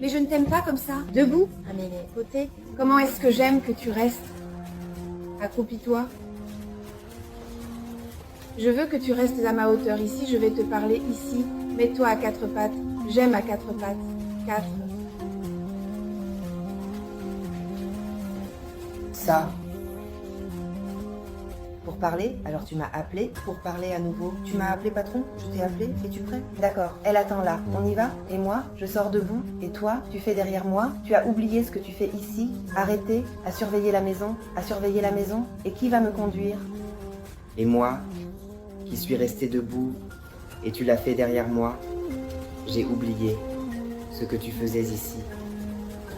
Mais je ne t'aime pas comme ça. Debout, à mes côtés. Comment est-ce que j'aime que tu restes? Accroupis-toi. Je veux que tu restes à ma hauteur. Ici, je vais te parler ici. Mets-toi à quatre pattes. J'aime à quatre pattes. 4. Ça. Pour parler? Alors tu m'as appelé pour parler à nouveau. Tu m'as appelé patron? Je t'ai appelé? Es-tu prêt? D'accord. Elle attend là. On y va? Et moi, je sors debout. Et toi, tu fais derrière moi? Tu as oublié ce que tu fais ici? Arrêter? À surveiller la maison? À surveiller la maison? Et qui va me conduire? Et moi, qui suis resté debout, et tu l'as fait derrière moi, j'ai oublié ce que tu faisais ici.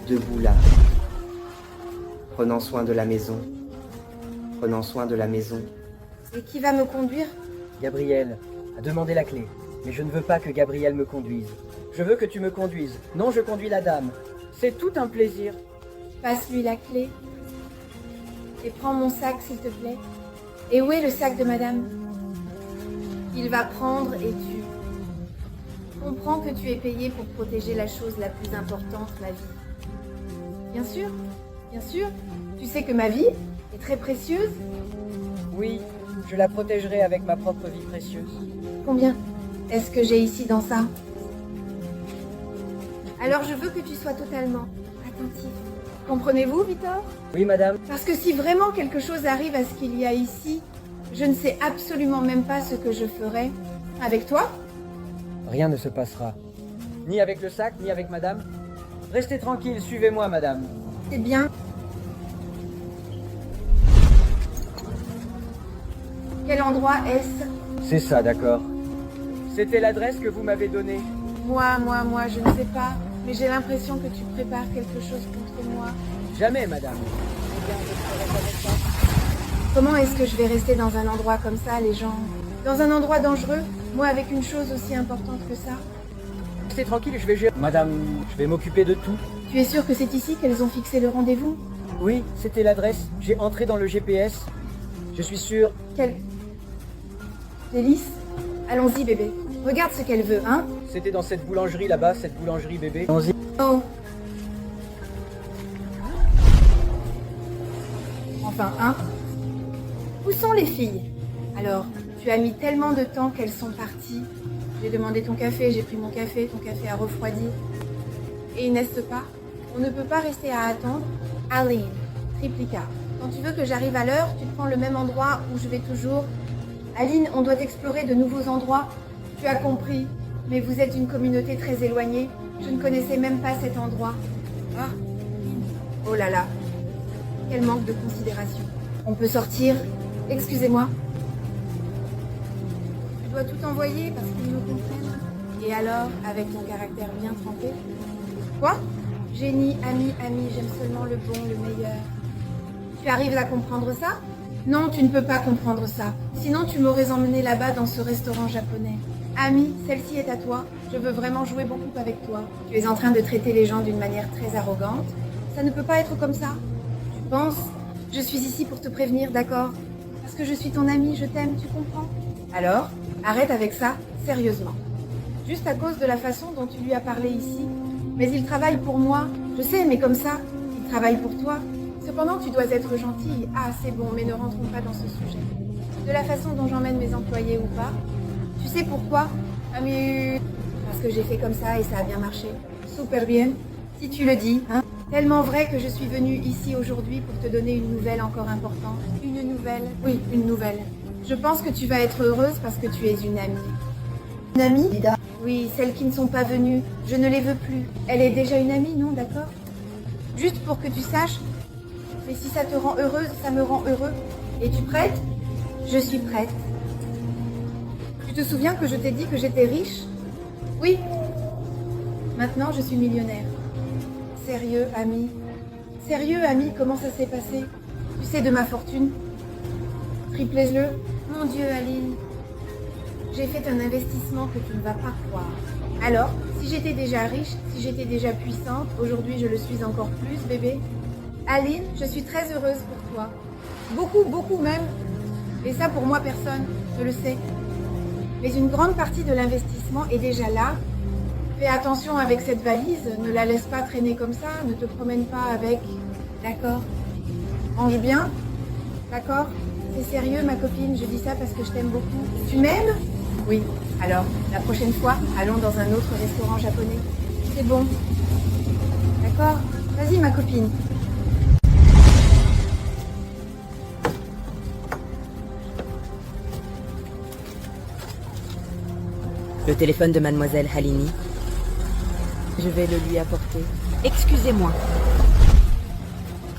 Debout là. Prenant soin de la maison. Prenant soin de la maison. Et qui va me conduire? Gabriel a demandé la clé, mais je ne veux pas que Gabriel me conduise. Je veux que tu me conduises. Non, je conduis la dame. C'est tout un plaisir. Passe-lui la clé. Et prends mon sac, s'il te plaît. Et où est le sac de madame? Il va prendre et tu comprends que tu es payé pour protéger la chose la plus importante, ma vie. Bien sûr, bien sûr. Tu sais que ma vie est très précieuse. Oui, je la protégerai avec ma propre vie précieuse. Combien est-ce que j'ai ici dans ça? Alors je veux que tu sois totalement attentif. Comprenez-vous, Victor? Oui, madame. Parce que si vraiment quelque chose arrive à ce qu'il y a ici, je ne sais absolument même pas ce que je ferai. Avec toi? Rien ne se passera. Ni avec le sac, ni avec madame. Restez tranquille, suivez-moi, madame. C'est bien. Quel endroit est-ce? C'est ça, d'accord. C'était l'adresse que vous m'avez donnée. Moi, je ne sais pas. Mais j'ai l'impression que tu prépares quelque chose contre moi. Jamais, madame. Eh bien, je ferai avec ça. Comment est-ce que je vais rester dans un endroit comme ça, les gens? Dans un endroit dangereux? Moi, avec une chose aussi importante que ça? Restez tranquille, je vais gérer. Madame, je vais m'occuper de tout. Tu es sûre que c'est ici qu'elles ont fixé le rendez-vous? Oui, c'était l'adresse. J'ai entré dans le GPS. Je suis sûr. Quelle délice. Allons-y, bébé. Regarde ce qu'elle veut, hein? C'était dans cette boulangerie là-bas, cette boulangerie bébé. Allons-y. Oh. Enfin, hein? Où sont les filles? Alors, tu as mis tellement de temps qu'elles sont parties. J'ai demandé ton café, j'ai pris mon café, ton café a refroidi. Et n'est-ce pas? On ne peut pas rester à attendre. Aline, Triplica, quand tu veux que j'arrive à l'heure, tu prends le même endroit où je vais toujours. Aline, on doit explorer de nouveaux endroits. Tu as compris, mais vous êtes une communauté très éloignée. Je ne connaissais même pas cet endroit. Ah, oh là là, quel manque de considération. On peut sortir? Excusez-moi. Tu dois tout envoyer parce qu'ils me comprennent. Et alors, avec ton caractère bien trempé? Quoi? Génie, ami, j'aime seulement le bon, le meilleur. Tu arrives à comprendre ça? Non, tu ne peux pas comprendre ça. Sinon, tu m'aurais emmené là-bas dans ce restaurant japonais. Ami, celle-ci est à toi. Je veux vraiment jouer beaucoup avec toi. Tu es en train de traiter les gens d'une manière très arrogante. Ça ne peut pas être comme ça. Tu penses? Je suis ici pour te prévenir, d'accord? Parce que je suis ton ami, je t'aime, tu comprends? Alors, arrête avec ça, sérieusement. Juste à cause de la façon dont tu lui as parlé ici. Mais il travaille pour moi. Je sais, mais comme ça, il travaille pour toi. Cependant, tu dois être gentille. Ah, c'est bon, mais ne rentrons pas dans ce sujet. De la façon dont j'emmène mes employés ou pas. Tu sais pourquoi? Ah mais... Parce que j'ai fait comme ça et ça a bien marché. Super bien. Si tu le dis, hein. Tellement vrai que je suis venue ici aujourd'hui pour te donner une nouvelle encore importante. Une nouvelle? Oui, une nouvelle. Je pense que tu vas être heureuse parce que tu es une amie. Une amie, Lida? Oui, celles qui ne sont pas venues. Je ne les veux plus. Elle est déjà une amie, non? D'accord? Juste pour que tu saches. Mais si ça te rend heureuse, ça me rend heureux. Es-tu prête? Je suis prête. Tu te souviens que je t'ai dit que j'étais riche? Oui. Maintenant, je suis millionnaire. Sérieux, ami? Sérieux, ami, comment ça s'est passé? Tu sais de ma fortune? Triplez-le. Mon Dieu, Aline. J'ai fait un investissement que tu ne vas pas croire. Alors, si j'étais déjà riche, si j'étais déjà puissante, aujourd'hui je le suis encore plus, bébé. Aline, je suis très heureuse pour toi. Beaucoup, beaucoup même. Et ça, pour moi, personne ne le sait. Mais une grande partie de l'investissement est déjà là. Fais attention avec cette valise, ne la laisse pas traîner comme ça, ne te promène pas avec. D'accord? Range bien? D'accord? C'est sérieux ma copine, je dis ça parce que je t'aime beaucoup. Tu m'aimes? Oui. Alors, la prochaine fois, allons dans un autre restaurant japonais. C'est bon. D'accord? Vas-y ma copine. Le téléphone de mademoiselle Halini. Je vais le lui apporter. Excusez-moi.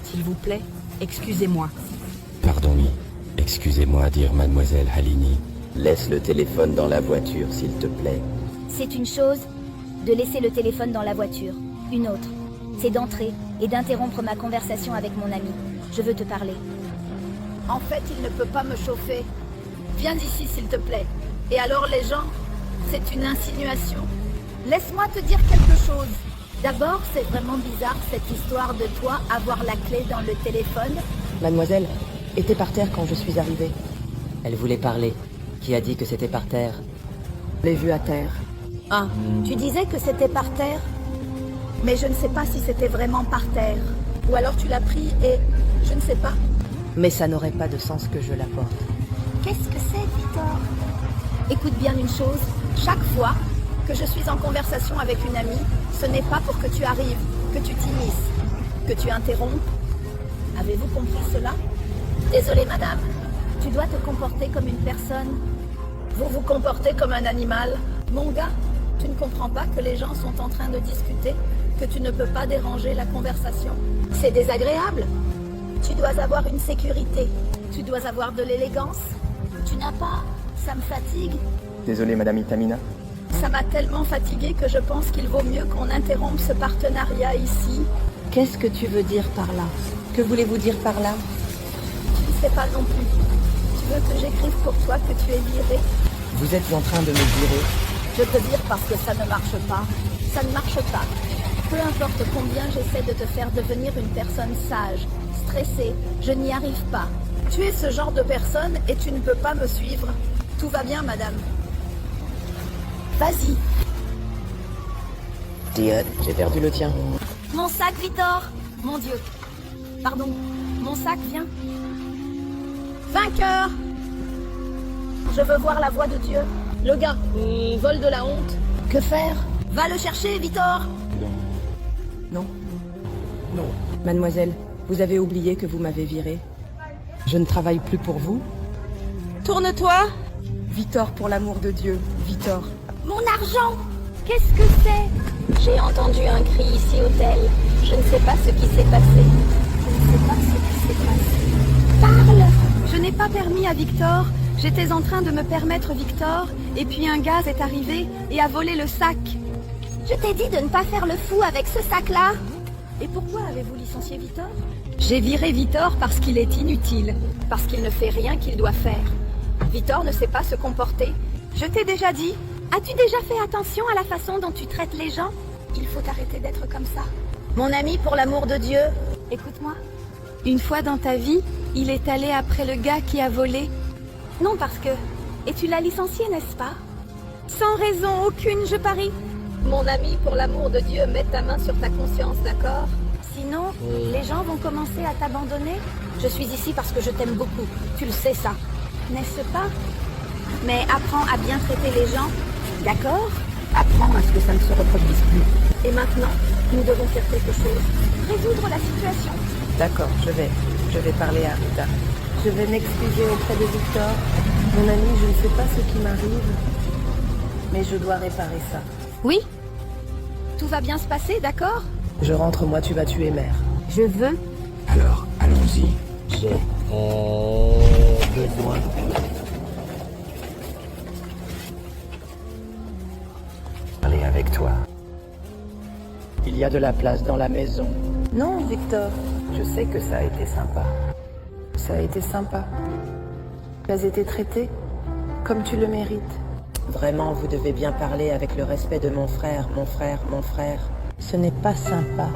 S'il vous plaît, excusez-moi. Pardon, oui. Excusez-moi, dire mademoiselle Halini. Laisse le téléphone dans la voiture, s'il te plaît. C'est une chose de laisser le téléphone dans la voiture. Une autre, c'est d'entrer et d'interrompre ma conversation avec mon ami. Je veux te parler. En fait, il ne peut pas me chauffer. Viens ici, s'il te plaît. Et alors les gens, c'est une insinuation. Laisse-moi te dire quelque chose. D'abord, c'est vraiment bizarre cette histoire de toi avoir la clé dans le téléphone. Mademoiselle était par terre quand je suis arrivée. Elle voulait parler. Qui a dit que c'était par terre? Je l'ai vue à terre. Ah, tu disais que c'était par terre. Mais je ne sais pas si c'était vraiment par terre. Ou alors tu l'as pris et je ne sais pas. Mais ça n'aurait pas de sens que je la porte. Qu'est-ce que c'est, Victor? Écoute bien une chose. Chaque fois que je suis en conversation avec une amie, ce n'est pas pour que tu arrives, que tu t'immisces, que tu interrompes. Avez-vous compris cela? Désolée, madame. Tu dois te comporter comme une personne. Vous vous comportez comme un animal. Mon gars, tu ne comprends pas que les gens sont en train de discuter, que tu ne peux pas déranger la conversation. C'est désagréable. Tu dois avoir une sécurité. Tu dois avoir de l'élégance. Tu n'as pas. Ça me fatigue. Désolé, madame Itamina. Ça m'a tellement fatiguée que je pense qu'il vaut mieux qu'on interrompe ce partenariat ici. Qu'est-ce que tu veux dire par là? Que voulez-vous dire par là? Tu ne sais pas non plus. Tu veux que j'écrive pour toi que tu es viré? Vous êtes en train de me virer. Je te vire parce que ça ne marche pas. Ça ne marche pas. Peu importe combien j'essaie de te faire devenir une personne sage, stressée, je n'y arrive pas. Tu es ce genre de personne et tu ne peux pas me suivre. Tout va bien, madame. Vas-y. Diane, j'ai perdu le tien. Mon sac, Victor. Mon Dieu. Pardon. Mon sac, viens. Vainqueur. Je veux voir la voix de Dieu. Le gars, vole de la honte. Que faire? Va le chercher, Victor. Non. Non. Mademoiselle, vous avez oublié que vous m'avez viré. Je ne travaille plus pour vous. Tourne-toi. Victor, pour l'amour de Dieu, Victor. Mon argent. Qu'est-ce que c'est? J'ai entendu un cri ici au tel. Je ne sais pas ce qui s'est passé. Je ne sais pas ce qui s'est passé. Parle. Je n'ai pas permis à Victor. J'étais en train de me permettre Victor, et puis un gaz est arrivé et a volé le sac. Je t'ai dit de ne pas faire le fou avec ce sac-là. Et pourquoi avez-vous licencié Victor? J'ai viré Victor parce qu'il est inutile, parce qu'il ne fait rien qu'il doit faire. Victor ne sait pas se comporter. Je t'ai déjà dit. As-tu déjà fait attention à la façon dont tu traites les gens? Il faut arrêter d'être comme ça. Mon ami, pour l'amour de Dieu, écoute-moi. Une fois dans ta vie, il est allé après le gars qui a volé. Non, parce que... Et tu l'as licencié, n'est-ce pas? Sans raison aucune, je parie. Mon ami, pour l'amour de Dieu, mets ta main sur ta conscience, d'accord? Sinon, les gens vont commencer à t'abandonner. Je suis ici parce que je t'aime beaucoup. Tu le sais, ça. N'est-ce pas? Mais apprends à bien traiter les gens, d'accord? Apprends à ce que ça ne se reproduise plus. Et maintenant, nous devons faire quelque chose. Résoudre la situation. D'accord, je vais parler à Rita. Je vais m'excuser auprès de Victor. Mon ami, je ne sais pas ce qui m'arrive, mais je dois réparer ça. Oui? Tout va bien se passer, d'accord? Je rentre, moi tu vas tuer mère. Je veux. Alors, allons-y. J'ai besoin. Parler avec toi. Il y a de la place dans la maison. Non, Victor, je sais que ça a été sympa. Ça a été sympa. Tu as été traité comme tu le mérites. Vraiment, vous devez bien parler avec le respect de mon frère, mon frère, mon frère. Ce n'est pas sympa.